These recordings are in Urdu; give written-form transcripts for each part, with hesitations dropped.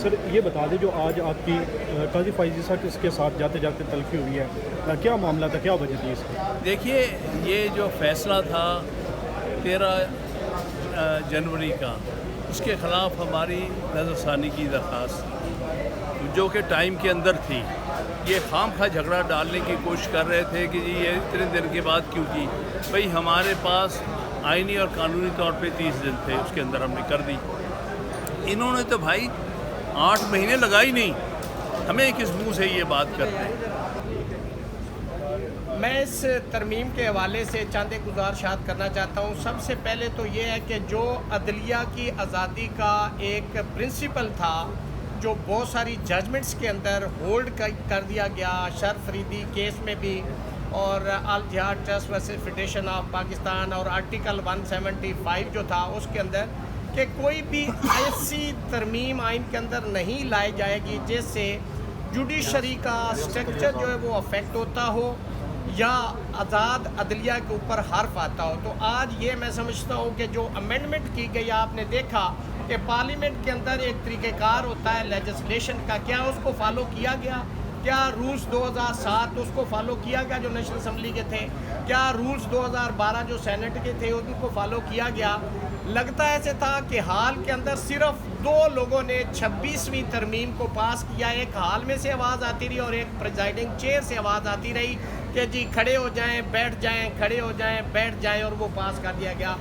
سر یہ بتا دیں جو آج آپ کی قاضی فائز عیسیٰ کے ساتھ جاتے جاتے تلفی ہوئی ہے، کیا معاملہ تھا، کیا وجہ تھی اس کی؟ دیکھیے یہ جو فیصلہ تھا 13 جنوری کا، اس کے خلاف ہماری نظر ثانی کی درخواست جو کہ ٹائم کے اندر تھی، یہ خام خواہ جھگڑا ڈالنے کی کوشش کر رہے تھے کہ جی یہ اتنے دن کے بعد کیوں کی. بھئی ہمارے پاس آئینی اور قانونی طور پہ 30 دن تھے، اس کے اندر ہم نے کر دی. انہوں نے تو بھائی 8 مہینے لگائی نہیں، ہمیں کس منہ سے یہ بات کرتے ہیں. میں اس ترمیم کے حوالے سے چند ایک گزارشات کرنا چاہتا ہوں. سب سے پہلے تو یہ ہے کہ جو عدلیہ کی آزادی کا ایک پرنسپل تھا جو بہت ساری ججمنٹس کے اندر ہولڈ کر دیا گیا، شرف فریدی کیس میں بھی اور Aljihad trust versus federation of Pakistan اور آرٹیکل 175 جو تھا اس کے اندر، کہ کوئی بھی ایسی ترمیم آئین کے اندر نہیں لائی جائے گی جس سے جوڈیشری کا سٹرکچر جو ہے وہ افیکٹ ہوتا ہو یا آزاد عدلیہ کے اوپر حرف آتا ہو. تو آج یہ میں سمجھتا ہوں کہ جو امینڈمنٹ کی گئی، آپ نے دیکھا کہ پارلیمنٹ کے اندر ایک طریقہ کار ہوتا ہے لیجسلیشن کا، کیا اس کو فالو کیا گیا؟ کیا رولز 2007 اس کو فالو کیا گیا جو نیشنل اسمبلی کے تھے؟ کیا رولز 2012 جو سینٹ کے تھے ان کو فالو کیا گیا؟ لگتا ایسے تھا کہ حال کے اندر صرف 2 لوگوں نے 26ویں ترمیم کو پاس کیا. ایک حال میں سے آواز آتی رہی اور ایک پریزائڈنگ چیئر سے آواز آتی رہی کہ جی کھڑے ہو جائیں بیٹھ جائیں، کھڑے ہو جائیں بیٹھ جائیں، اور وہ پاس کر دیا گیا.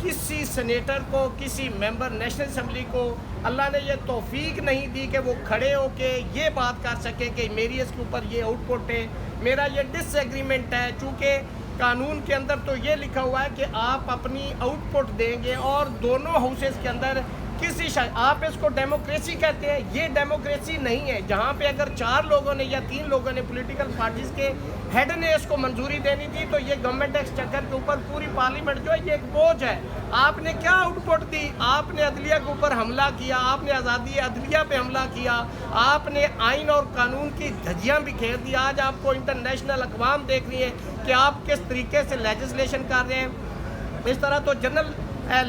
کسی سینیٹر کو، کسی ممبر نیشنل اسمبلی کو اللہ نے یہ توفیق نہیں دی کہ وہ کھڑے ہو کے یہ بات کر سکے کہ میری اس کے اوپر یہ آؤٹ پٹ ہے، میرا یہ ڈس ایگریمنٹ ہے. چونکہ قانون کے اندر تو یہ لکھا ہوا ہے کہ آپ اپنی آؤٹ پٹ دیں گے اور دونوں ہاؤسز کے اندر کسی آپ اس کو ڈیموکریسی کہتے ہیں، یہ ڈیموکریسی نہیں ہے جہاں پہ اگر 4 لوگوں نے یا 3 لوگوں نے پولیٹیکل پارٹیز کے ہیڈ نے اس کو منظوری دینی تھی تو یہ گورنمنٹ ایکسچیکر کے اوپر پوری پارلیمنٹ جو ہے یہ ایک بوجھ ہے. آپ نے کیا آؤٹ پٹ دی؟ آپ نے عدلیہ کے اوپر حملہ کیا، آپ نے آزادی عدلیہ پہ حملہ کیا، آپ نے آئین اور قانون کی دھجیاں بکھیر دی. آج آپ کو انٹرنیشنل اقوام دیکھ رہی ہیں کہ آپ کس طریقے سے لیجسلیشن کر رہے ہیں. اس طرح تو جنرل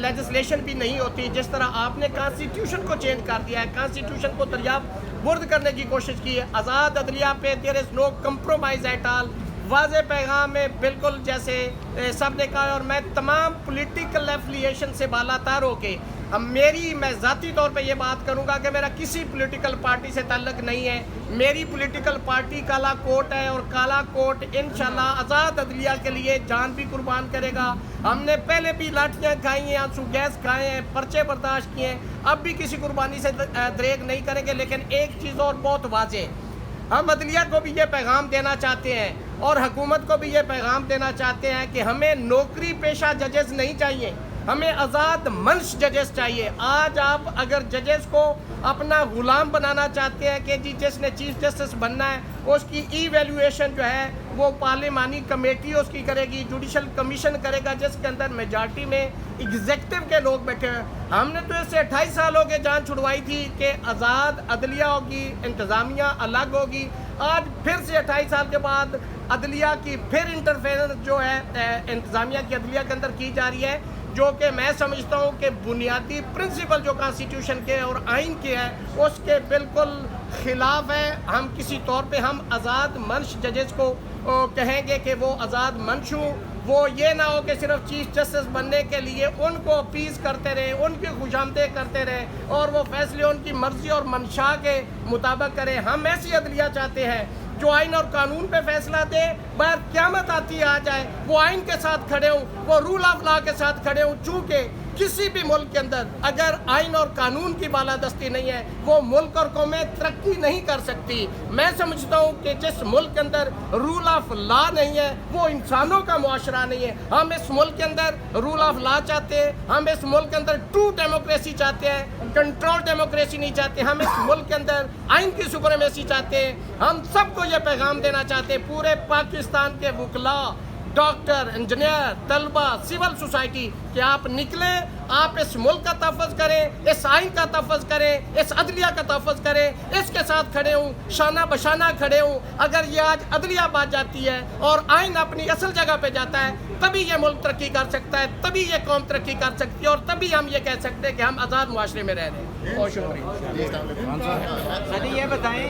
لیجسلیشن بھی نہیں ہوتی. جس طرح آپ نے کانسٹیٹیوشن کو چینج کر دیا ہے، کانسٹیٹیوشن کو دریافت برد کرنے کی کوشش کی ہے. آزاد عدلیہ پہ دیر از نو کمپرومائز ایٹ آل. واضح پیغام ہے بالکل، جیسے سب نے کہا. اور میں تمام پولیٹیکل ایفیلیشن سے بالا تر ہو کے میں ذاتی طور پہ یہ بات کروں گا کہ میرا کسی پولیٹیکل پارٹی سے تعلق نہیں ہے. میری پولیٹیکل پارٹی کالا کوٹ ہے اور کالا کوٹ انشاءاللہ آزاد عدلیہ کے لیے جان بھی قربان کرے گا. ہم نے پہلے بھی لاٹھیاں کھائی ہیں، آنسو گیس کھائے ہیں، پرچے برداشت کیے ہیں، اب بھی کسی قربانی سے دریغ نہیں کریں گے. لیکن ایک چیز اور بہت واضح، ہم عدلیہ کو بھی یہ پیغام دینا چاہتے ہیں اور حکومت کو بھی یہ پیغام دینا چاہتے ہیں کہ ہمیں نوکری پیشہ ججز نہیں چاہیے، ہمیں آزاد منش ججز چاہیے. آج آپ اگر ججز کو اپنا غلام بنانا چاہتے ہیں کہ جی جس نے چیف جسٹس بننا ہے اس کی ایویلیویشن جو ہے وہ پارلیمانی کمیٹی اس کی کرے گی، جوڈیشل کمیشن کرے گا جس کے اندر میجارٹی میں ایگزیکٹو کے لوگ بیٹھے ہیں. ہم نے تو اس سے 28 سال ہو کے جان چھڑوائی تھی کہ آزاد عدلیہ ہوگی، انتظامیہ الگ ہوگی. آج پھر سے 28 سال کے بعد عدلیہ کی پھر انٹرفیئرنس جو ہے انتظامیہ کی عدلیہ کے اندر کی جا رہی ہے، جو کہ میں سمجھتا ہوں کہ بنیادی پرنسپل جو کانسٹیٹیوشن کے اور آئین کے ہے اس کے بالکل خلاف ہے. ہم کسی طور پہ ہم آزاد منش ججز کو کہیں گے کہ وہ آزاد منش ہوں، وہ یہ نہ ہو کہ صرف چیف جسٹس بننے کے لیے ان کو اپیز کرتے رہے، ان کی خوشامدیں کرتے رہے اور وہ فیصلے ان کی مرضی اور منشا کے مطابق کریں. ہم ایسی عدلیہ چاہتے ہیں جو آئین اور قانون پہ فیصلہ دے، باہر قیامت آتی آ جائے وہ آئین کے ساتھ کھڑے ہوں، وہ رول آف لا کے ساتھ کھڑے ہوں. چونکہ کسی بھی ملک کے اندر اگر آئین اور قانون کی بالادستی نہیں ہے وہ ملک اور قومیں ترقی نہیں کر سکتی. میں سمجھتا ہوں کہ جس ملک کے اندر رول آف لا نہیں ہے وہ انسانوں کا معاشرہ نہیں ہے. ہم اس ملک کے اندر رول آف لا چاہتے ہیں، ہم اس ملک کے اندر ٹرو ڈیموکریسی چاہتے ہیں، کنٹرول ڈیموکریسی نہیں چاہتے. ہم اس ملک کے اندر آئین کی سپریمیسی چاہتے ہیں. ہم سب کو یہ پیغام دینا چاہتے ہیں، پورے پاکستان کے وکلاء ڈاکٹر، انجینئر، طلبہ، سول سوسائٹی کہ آپ نکلیں، آپ اس ملک کا تحفظ کریں، اس آئین کا تحفظ کریں، اس عدلیہ کا تحفظ کریں، اس کے ساتھ کھڑے ہوں، شانہ بشانہ کھڑے ہوں. اگر یہ آج عدلیہ بات جاتی ہے اور آئین اپنی اصل جگہ پہ جاتا ہے تبھی یہ ملک ترقی کر سکتا ہے، تبھی یہ قوم ترقی کر سکتی ہے، اور تبھی ہم یہ کہہ سکتے ہیں کہ ہم آزاد معاشرے میں رہ رہے ہیں. بہت شکریہ. یہ بتائیں